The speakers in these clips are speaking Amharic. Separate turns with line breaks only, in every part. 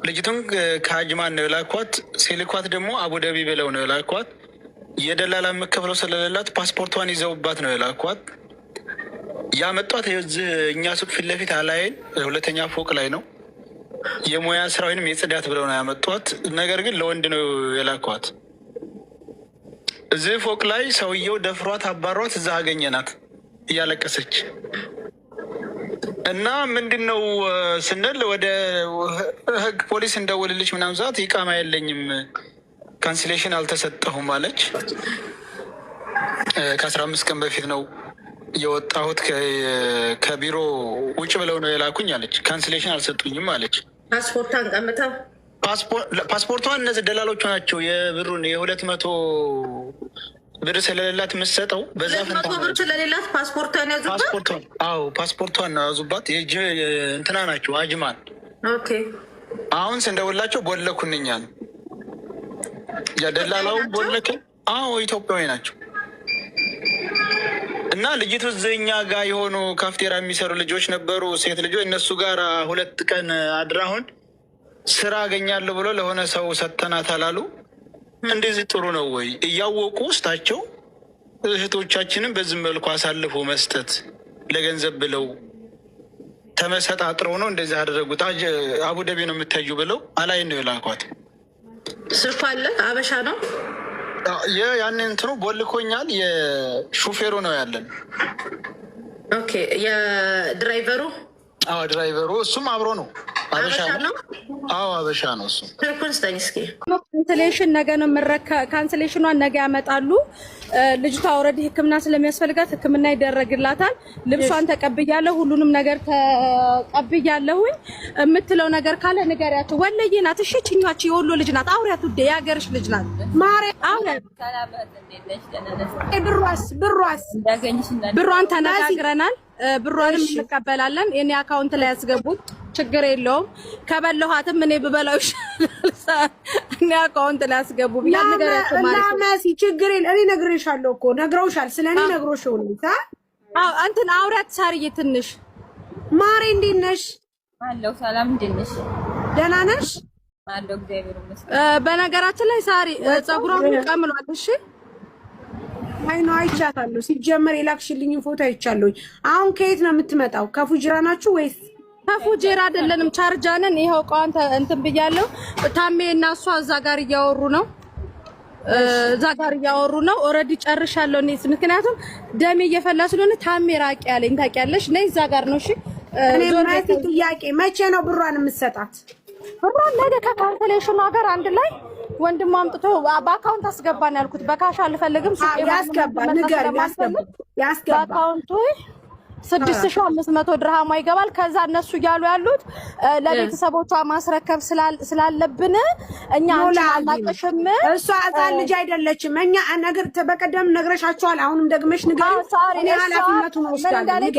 ልጅቱን ከአጅማን ነው የላኳት። ሲልኳት ደግሞ አቡዳቢ ብለው ነው የላኳት። የደላላ የምከፍለው ስለሌላት ፓስፖርቷን ይዘውባት ነው የላኳት። ያመጧት እዚህ እኛ ሱቅ ፊት ለፊት አላይን 2ኛ ፎቅ ላይ ነው። የሙያ ስራ ወይንም የጽዳት ብለው ነው ያመጧት። ነገር ግን ለወንድ ነው የላኳት። እዚህ ፎቅ ላይ ሰውየው ደፍሯት አባሯት። እዛ አገኘናት እያለቀሰች እና ምንድነው ስንል ወደ ህግ ፖሊስ እንደውልልሽ ምናምን ሰዓት ይቃማ የለኝም ካንስሌሽን አልተሰጠሁም አለች። ከ15 ቀን በፊት ነው የወጣሁት ከቢሮ ውጭ ብለው ነው የላኩኝ አለች። ካንስሌሽን አልሰጡኝም አለች።
ፓስፖርቷን ቀምታ
ፓስፖርቷን እነዚህ ደላሎቹ ናቸው የብሩን 200 ብር ስለሌላት የምትሰጠው በዛ ፈንታ
ብር ስለሌላት ፓስፖርቷን ያዙባት።
አዎ ፓስፖርቷን ነው ያዙባት። እንትና ናቸው አጅማን።
ኦኬ
አሁን ስንደውላቸው ቦለኩንኛል። የደላላው ቦለከ። አዎ ኢትዮጵያዊ ናቸው። እና ልጅቱ እኛ ጋር የሆኑ ካፍቴራ የሚሰሩ ልጆች ነበሩ፣ ሴት ልጆች። እነሱ ጋር 2 ቀን አድራሁን ስራ አገኛለሁ ብሎ ለሆነ ሰው ሰተናታል አሉ። እንደዚህ ጥሩ ነው ወይ? እያወቁ ውስጣቸው እህቶቻችንን በዚህ መልኩ አሳልፎ መስጠት ለገንዘብ ብለው ተመሰጣጥረው ነው እንደዚህ አደረጉት። አቡዳቢ ነው የምታዩ ብለው አላይ ነው የላኳት።
ስልኳ አለ አበሻ ነው
ያን እንትኑ ቦልኮኛል። የሹፌሩ ነው ያለን።
ኦኬ የድራይቨሩ?
አዎ ድራይቨሩ እሱም አብሮ ነው። አበሻ ነው። አዎ አበሻ ነው እሱ።
ትርኩንስተኝ እስኪ
ካንስሌሽን ነገ ነው ካንስሌሽኗን ነገ ያመጣሉ። ልጅቷ ኦልሬዲ ሕክምና ስለሚያስፈልጋት ሕክምና ይደረግላታል። ልብሷን ተቀብያለሁ፣ ሁሉንም ነገር ተቀብያለሁኝ። የምትለው ነገር ካለ ንገሪያቸው። ወለዬ ናት። እሺ ችኛች የወሎ ልጅ ናት። አውሪያት ውዴ፣ የሀገርሽ ልጅ ናት። ማሬ አውሪያት። ብሯን ተነጋግረናል። ብሯንም እንቀበላለን። የኔ አካውንት ላይ ያስገቡት ችግር የለውም። ከበለኋትም እኔ ብበላው ይሻላል። እኔ አካውንት ላይ ያስገቡ ብያ ነገራቸው ማለት ነው።
ማሲ ችግር የለም። እኔ ነግሬሻለሁ እኮ ነግረውሻል። ስለኔ ነግሮሽው ነው።
እንትን አውሪያት። ሳርዬ ትንሽ
ማሬ እንዴት ነሽ?
አለሁ ሰላም። እንዴት ነሽ?
ደህና ነሽ?
አለሁ እግዚአብሔር ይመስገን።
በነገራችን ላይ ሳሪ ፀጉሯን ቀምሏል። እሺ
አይ ነው አይቻታለሁ። ሲጀመር የላክሽልኝን ፎቶ አይቻለሁ። አሁን ከየት ነው የምትመጣው? ከፉጅራ ናችሁ ወይስ?
ከፉጅራ አይደለንም፣ ቻርጃንን። ይሄው ቋንተ እንትን ብያለሁ። ታሜ እና እሷ እዛ ጋር እያወሩ ነው። ኦልሬዲ ጨርሻለሁ እኔ። ምክንያቱም ደሜ እየፈላ ስለሆነ ታሜ ራቂ ያለኝ ታውቂያለሽ። ነይ እዛ ጋር ነው። እሺ
እኔ ማለት ጥያቄ መቼ ነው ብሯን የምትሰጣት?
ብሯን ነገ ከካንሰሌሽኑ ጋር አንድ ላይ ወንድም አምጥቶ በአካውንት አስገባን ያልኩት። በካሽ አልፈልግም።
ያስገባ ንገር። ያስገባ
በአካውንቱ 6500 ድርሃማ ይገባል። ከዛ እነሱ እያሉ ያሉት ለቤተሰቦቿ ማስረከብ ስላለብን እኛ አናቀሽም።
እሷ ሕፃን ልጅ አይደለችም። እኛ ነገር በቀደም ነግረሻቸዋል። አሁንም ደግመሽ ንገሪ። እኔ ኃላፊነቱን ወስዳለሁ።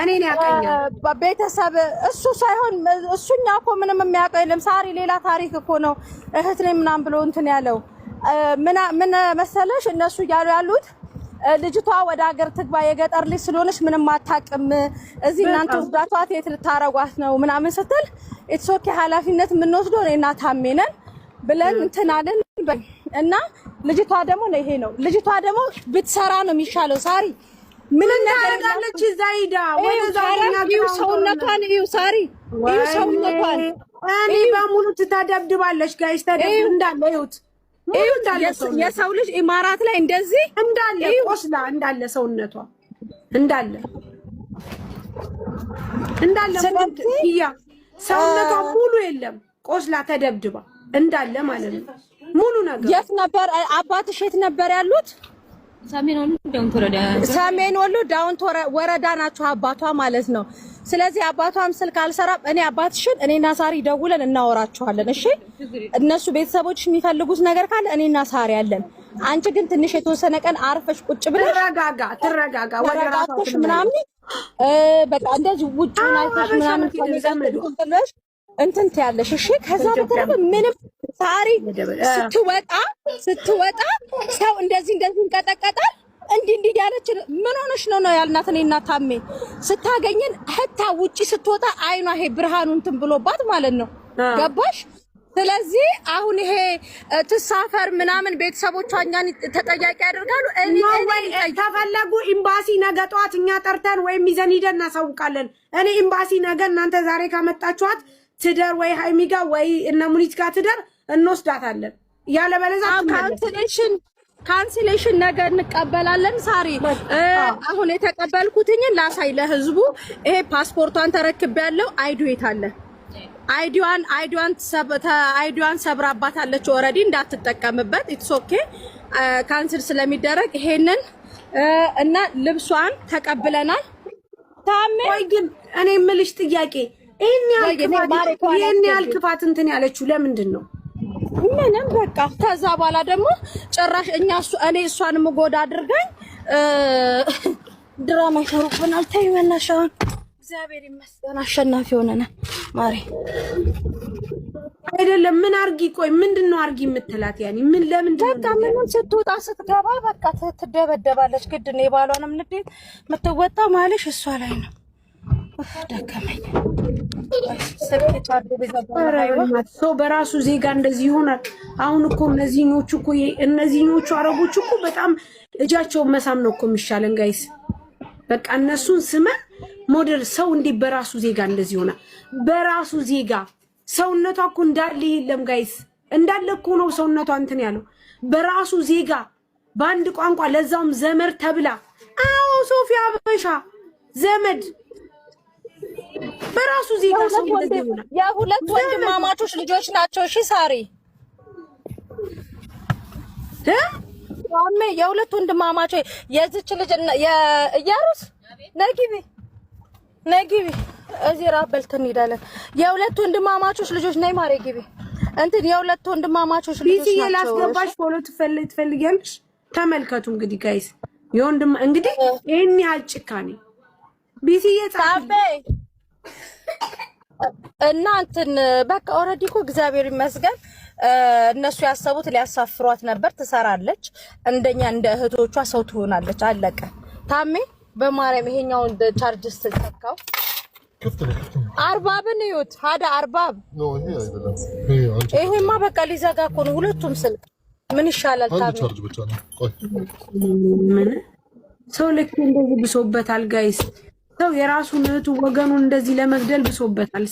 እኔ ያቀኛል
ቤተሰብ እሱ ሳይሆን እሱኛ እኮ ምንም የሚያውቀው የለም። ሳሪ ሌላ ታሪክ እኮ ነው። እህት ነኝ ምናምን ብሎ እንትን ያለው ምን መሰለሽ እነሱ እያሉ ያሉት ልጅቷ ወደ ሀገር ትግባ፣ የገጠር ልጅ ስለሆነች ምንም አታውቅም፣ እዚህ እናንተ ወስዳቷት የት ልታረጓት ነው ምናምን ስትል ኢትስ ኦኬ ኃላፊነት የምንወስደው እኔና ታሜ ነን ብለን እንትን አለን። እና ልጅቷ ደግሞ ይሄ ነው። ልጅቷ ደግሞ ብትሰራ ነው የሚሻለው። ሳሪ ምንም ነገር
ያለች ዛይዳ
ሰውነቷን እዩ። ሳሪ እዩ ሰውነቷን።
እኔ በሙሉ ትታደብድባለች። ጋይስ ተደብድብ እንዳለ ይሁት
የሰው ልጅ ኢማራት ላይ እንደዚህ
እንዳለ ቆስላ እንዳለ ሰውነቷ እንዳለ ሰውነቷ ሙሉ የለም ቆስላ ተደብድባ እንዳለ ማለት ነው። ሙሉ ነገር
የት ነበር አባትሽ? የት ነበር ያሉት? ሰሜን ወሎ ዳውንት ወረዳ ናቸው አባቷ ማለት ነው። ስለዚህ አባቷም ስልክ አልሰራም። እኔ አባትሽን እኔና ሳሪ ደውለን እናወራቸዋለን። እሺ እነሱ ቤተሰቦች የሚፈልጉት ነገር ካለ እኔና ሳሪ ያለን። አንቺ ግን ትንሽ የተወሰነ ቀን አርፈሽ ቁጭ ብለሽ
ትረጋጋ ወደ ራስሽ
ምናምን በቃ እንደዚህ ውጪውን አይተሽ ምናምን ተመለሽ እንትን ትያለሽ። እሺ ከዛ በተረፈ ምንም ሳሪ ስትወጣ ሰው እንደዚህ እንቀጠቀጣል። እንዲህ ያለች ምን ሆነሽ ነው ያልናት። እኔና ታሜ ስታገኘን ህታ ውጪ ስትወጣ አይኗ ይሄ ብርሃኑ እንትን ብሎባት ማለት ነው። ገባሽ? ስለዚህ አሁን ይሄ ተሳፈር ምናምን ቤተሰቦቿ እኛን ተጠያቂ ያደርጋሉ። እኔ
ተፈለጉ ኤምባሲ ነገ ጧት እኛ ጠርተን ወይም ይዘን ሄደን እናሳውቃለን። እኔ ኤምባሲ ነገ እናንተ ዛሬ ካመጣችኋት ትደር ወይ ሃይሚጋ ወይ እነ ሙኒት ጋር ትደር እንወስዳታለን። ያለበለዚያ
ካንስሌሽን ነገ እንቀበላለን። ሳሪ አሁን የተቀበልኩትኝን ላሳይ ለህዝቡ። ይሄ ፓስፖርቷን ተረክቤያለሁ። አይዱ የት አለ? አይዲዋን ሰብራባታለች። ኦሬዲ እንዳትጠቀምበት ኢትስ ኦኬ ካንስል ስለሚደረግ ይሄንን እና ልብሷን ተቀብለናል። ታሜ
ወይ ግን እኔ የምልሽ ጥያቄ ይሄን ያህል ክፋት እንትን ያለችው ለምንድን ነው?
ምንም በቃ ከዛ በኋላ ደግሞ ጭራሽ እኔ እሷንም ጎዳ አድርገኝ ድራማ ይሰሩብናል። ተይው በእናትሽ። እግዚአብሔር ይመስገን አሸናፊ ሆነናል። ማሪ
አይደለም ምን አርጊ? ቆይ ምንድነው አርጊ የምትላት? ያኒ ምን ለምንድነው?
በቃ ምንም ስትወጣ ስትገባ በቃ ትደበደባለች። ግድ ነው የባሏንም ንዴት የምትወጣ ማለሽ እሷ ላይ ነው። ደከመኝ።
ሰው በራሱ ዜጋ እንደዚህ ይሆናል። አሁን እኮ እነዚህኞቹ አረቦች እኮ በጣም እጃቸውን መሳም ነው እኮ የሚሻለን ጋይስ። በቃ እነሱን ስመን ሞዴል ሰው እንዴ በራሱ ዜጋ እንደዚህ ይሆናል? በራሱ ዜጋ ሰውነቷ እኮ እንዳለ የለም ጋይስ፣ እንዳለ እኮ ነው ሰውነቷ እንትን ያለው በራሱ ዜጋ በአንድ ቋንቋ ለዛውም ዘመድ ተብላ። አዎ ሶፊያ አበሻ ዘመድ በራሱ ዜጋ ሰው እንደዚህ ይሆናል።
የሁለት ወንድማማቾች ልጆች ናቸው። እሺ ሳሪ ዋሜ የሁለት ወንድማማቾች የዚች ልጅ የኢያሩስ ነግቢ እዚህ ራበልተን እንሄዳለን። የሁለት ወንድማማቾች ልጆች ነይ ማሬ ግቢ እንትን የሁለት ወንድማማቾች ልጆች ናቸው።
ቢሲ ላስገባሽ ፎሎ ትፈልጊያለሽ? ተመልከቱ እንግዲህ ጋይስ የወንድም እንግዲህ ይሄን ያህል ጭካኔ ቢሲ የጻፈ
እና እንትን በቃ ኦሬዲ እኮ እግዚአብሔር ይመስገን እነሱ ያሰቡት ሊያሳፍሯት ነበር። ትሰራለች፣ እንደኛ እንደ እህቶቿ ሰው ትሆናለች። አለቀ። ታሜ በማርያም ይሄኛውን ቻርጅ ስትተካው አርባብን ይዩት። ሀዳ አርባብ ይሄማ በቃ ሊዘጋ እኮ ነው ሁለቱም ስልክ። ምን ይሻላል? ታሜ
ምን ሰው ልክ እንደዚህ ብሶበታል ጋይስ። ሰው የራሱን እህቱ ወገኑን እንደዚህ ለመግደል ብሶበታል።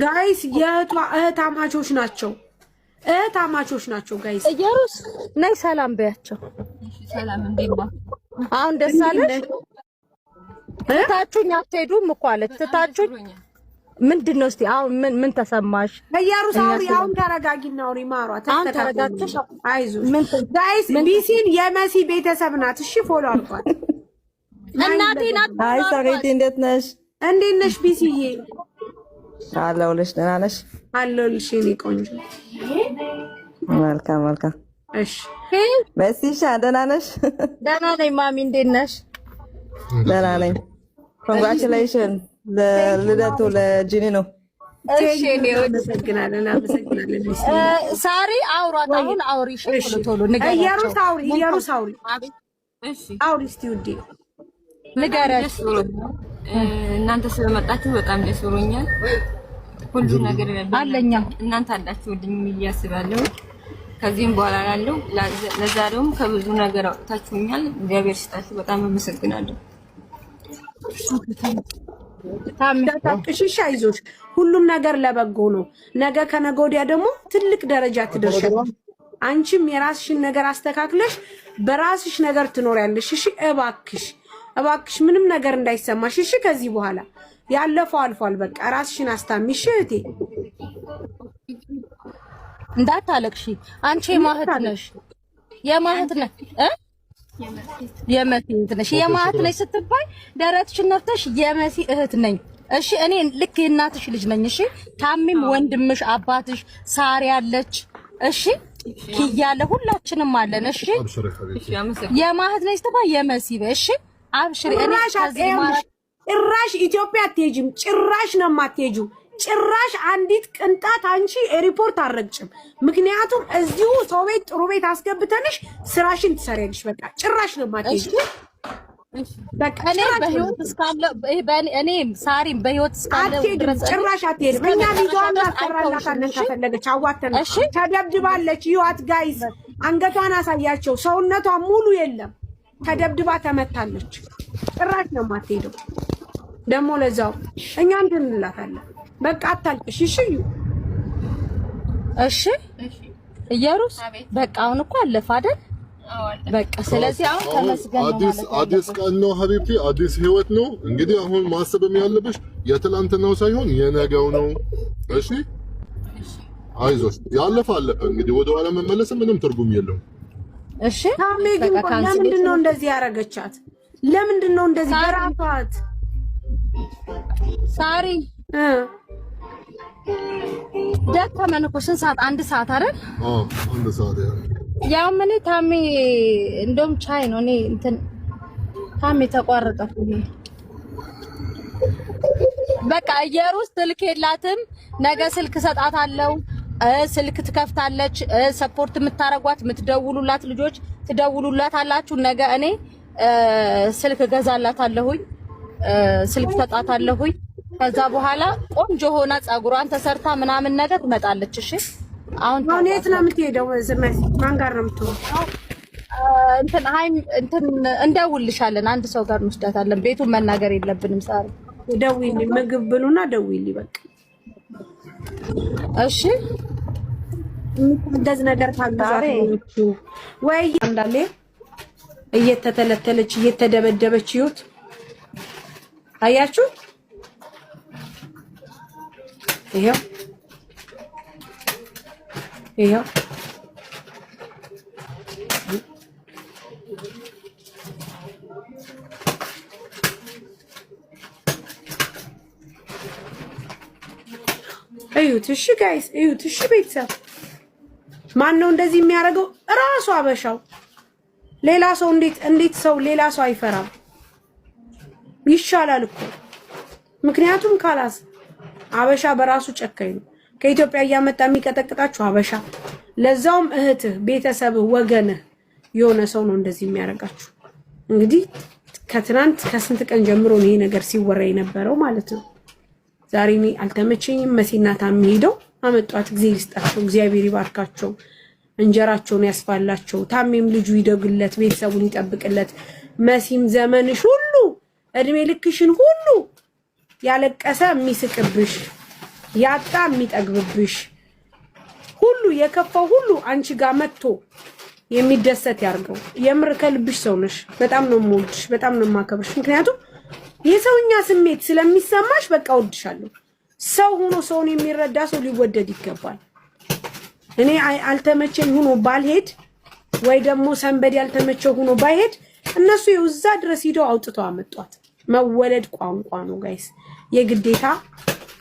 ጋይስ የእህቷ እህታማቾች ናቸው ጋይስ።
ኢየሩስ ነይ ሰላም በያቸው።
ሰላም እንዴማ
አሁን ደስ አለሽ? ትታችሁኝ አትሄዱም እኮ አለች። ትታችሁኝ ምንድን ነው እስቲ አሁን ምን ተሰማሽ?
ኢየሩስ አሁን ተረጋጊና አውሪ ማሯ።
ተረጋግተሽ
አይዞሽ ጋይስ። ቢሲን የመሲ ቤተሰብ ናት። እሺ ፎሎ አድርጓት።
እናቴ ናት።
አይ ሳሪቲ እንዴት ነሽ?
እንዴት ነሽ ቢሲዬ?
አለሁልሽ። ደህና ነሽ?
አለሁልሽ የኔ ቆንጆ።
መልካም።
እሺ
በሲሻ ደህና ነሽ?
ደህና ነኝ ማሚ። እንዴት ነሽ?
ደህና ነኝ። ኮንግራቹሌሽን ለልደቱ ለጂኒ ነው።
እሺ ነው።
አመሰግናለን።
ሳሪ አውራት አሁን አውሪ። ቶሎ ንገሪያቸው።
ኢየሩስ አውሪ።
እሺ
አውሪ እስቲ ውዴ
ንገሪያቸው።
እናንተ ስለመጣችሁ በጣም ደስ ብሎኛል። ሁሉ ነገር
አለኛ
እናንተ አላችሁልኝ ብዬ አስባለሁ። ከዚህም በኋላ ያለው ለዛሬውም ከብዙ ነገር አውጥታችሁኛል። እግዚአብሔር ይስጣችሁ። በጣም አመሰግናለሁ።
ታምጣጥሽሽ አይዞሽ፣ ሁሉም ነገር ለበጎ ነው። ነገ ከነገ ወዲያ ደግሞ ትልቅ ደረጃ ትደርሻለሽ። አንቺም የራስሽን ነገር አስተካክለሽ በራስሽ ነገር ትኖሪያለሽ። እሺ እባክሽ ምንም ነገር እንዳይሰማሽ። እሺ ከዚህ በኋላ ያለፈው አልፏል። በቃ ራስሽን አስታሚሽ እህቴ።
እንዳታለቅሺ። አንቺ የማህት ነሽ የማህት ነሽ ስትባይ ደረትሽን ነፍተሽ የመሲ እህት ነኝ። እሺ እኔ ልክ የእናትሽ ልጅ ነኝ። እሺ ታሚም ወንድምሽ አባትሽ ሳሪ ያለች እሺ ኪያለ ሁላችንም አለን። እሺ የማህት ነሽ ስትባይ የመሲ እሺ አብሽሪ። እኔ
ጭራሽ ኢትዮጵያ አትሄጂም። ጭራሽ ነው የማትሄጂው። ጭራሽ አንዲት ቅንጣት አንቺ ሪፖርት አረግጭም። ምክንያቱም እዚሁ ሰው ቤት ጥሩ ቤት አስገብተንሽ ስራሽን ትሰሪያለሽ። በቃ ጭራሽ ነው የማትሄጂው። በቃ
እኔ በህይወት እስካለሁ እኔ ሳሪም በህይወት እስካለሁ ድረስ
ጭራሽ አትሄድም። እኛ ቪዲዮዋን እናሰራላታለን ከፈለገች አዋተን ተደብድባለች። ይዋት ጋይስ አንገቷን አሳያቸው። ሰውነቷ ሙሉ የለም ተደብድባ ተመታለች። ጭራሽ ነው የማትሄደው። ደግሞ ለዛው እኛ እንትን እንላታለን። በቃ አታልቅሽ እሺ እየሩስ በቃ አሁን እኮ አለፈ አይደል? በቃ ስለዚህ አሁን ተመስገን ነው።
አዲስ ቀን ነው ሀቢብቲ፣ አዲስ ህይወት ነው። እንግዲህ አሁን ማሰብም ያለብሽ የትላንትናው ሳይሆን የነገው ነው። እሺ አይዞሽ፣ ያለፈ አለፈ። እንግዲህ ወደ ኋላ መመለስ ምንም ትርጉም የለውም።
እሺ
ታሜ ግን ለምንድን ነው እንደዚህ ያረጋቻት? ለምንድን ነው እንደዚህ ገራፋት?
ሳሪ ደከመን እኮ ስንት ሰዓት? አንድ ሰዓት አይደል?
አንድ ሰዓት
ያው ምን ታሜ እንደውም ቻይ ነው። እኔ እንትን ታሜ ተቋረጠ። በቃ እየሩስ ስልክ የላትም። ነገ ስልክ ሰጣታለሁ። ስልክ ትከፍታለች። ሰፖርት የምታረጓት የምትደውሉላት ልጆች ትደውሉላት አላችሁ። ነገ እኔ ስልክ ገዛላታለሁኝ። ስልክ ሰጣታለሁኝ። ከዛ በኋላ ቆንጆ ሆና ጸጉሯን ተሰርታ ምናምን ነገር ትመጣለች። እሺ አሁን
የት ነው የምትሄደው? ማን ጋር ነው የምትሆነው?
እንትን እንደውልሻለን። አንድ ሰው ጋር እንወስዳታለን። ቤቱን መናገር የለብንም። ሳሪ
ደውይልኝ፣ ምግብ ብሉና ደውይልኝ። በቃ
እሺ።
እንደዚህ ነገር ታግዛለች ወይ? እንዳለ እየተተለተለች እየተደበደበች ይሁት አያችሁ? ይሄው እዩት። እሺ ጋይስ እዩት። እሺ ቤተሰብ ማን ነው እንደዚህ የሚያደርገው? ራሱ አበሻው። ሌላ ሰው እንዴት ሰው ሌላ ሰው አይፈራም? ይሻላል እኮ ምክንያቱም ካላስ አበሻ በራሱ ጨካኝ ነው። ከኢትዮጵያ እያመጣ የሚቀጠቅጣችሁ አበሻ፣ ለዛውም እህትህ፣ ቤተሰብህ፣ ወገንህ የሆነ ሰው ነው እንደዚህ የሚያደርጋችሁ። እንግዲህ ከትናንት ከስንት ቀን ጀምሮ ነው ይሄ ነገር ሲወራ የነበረው ማለት ነው። ዛሬ እኔ አልተመቸኝም። መሲና ታሚ ሄደው አመጧት። እግዚአብሔር ይስጣቸው፣ እግዚአብሔር ይባርካቸው፣ እንጀራቸውን ያስፋላቸው። ታሚም ልጁ ይደግለት፣ ቤተሰቡን ይጠብቅለት። መሲም ዘመንሽ ሁሉ እድሜ ልክሽን ሁሉ ያለቀሰ የሚስቅብሽ፣ ያጣ የሚጠግብብሽ፣ ሁሉ የከፋው ሁሉ አንቺ ጋር መጥቶ የሚደሰት ያርገው። የምር ከልብሽ ሰው ነሽ። በጣም ነው የምወድሽ፣ በጣም ነው የማከብርሽ። ምክንያቱም የሰውኛ ስሜት ስለሚሰማሽ በቃ ወድሻለሁ። ሰው ሆኖ ሰውን የሚረዳ ሰው ሊወደድ ይገባል። እኔ አልተመቸኝ ሆኖ ባልሄድ ወይ ደግሞ ሰንበድ ያልተመቸው ሆኖ ባይሄድ እነሱ የውዛ ድረስ ሂደው አውጥተው አመጧት። መወለድ ቋንቋ ነው ጋይስ። የግዴታ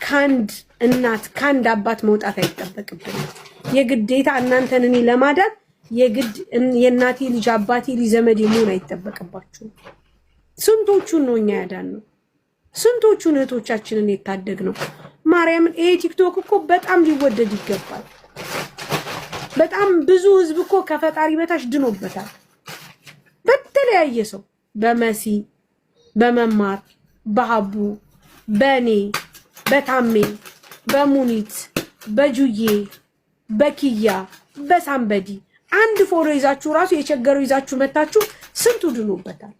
ካንድ እናት ካንድ አባት መውጣት አይጠበቅብንም። የግዴታ እናንተን እኔ ለማዳን የግድ የእናቴ ልጅ አባቴ ልጅ ዘመዴ መሆን አይጠበቅባችሁም። ስንቶቹን ነው እኛ ያዳን ነው? ስንቶቹን እህቶቻችንን የታደግ ነው? ማርያምን ይሄ ቲክቶክ እኮ በጣም ሊወደድ ይገባል። በጣም ብዙ ህዝብ እኮ ከፈጣሪ በታች ድኖበታል። በተለያየ ሰው በመሲ በመማር በሀቡ በኔ በታሜ በሙኒት በጁዬ በኪያ በሳምበዲ አንድ ፎሎ ይዛችሁ ራሱ የቸገረው ይዛችሁ መታችሁ ስንቱ ድኖበታል።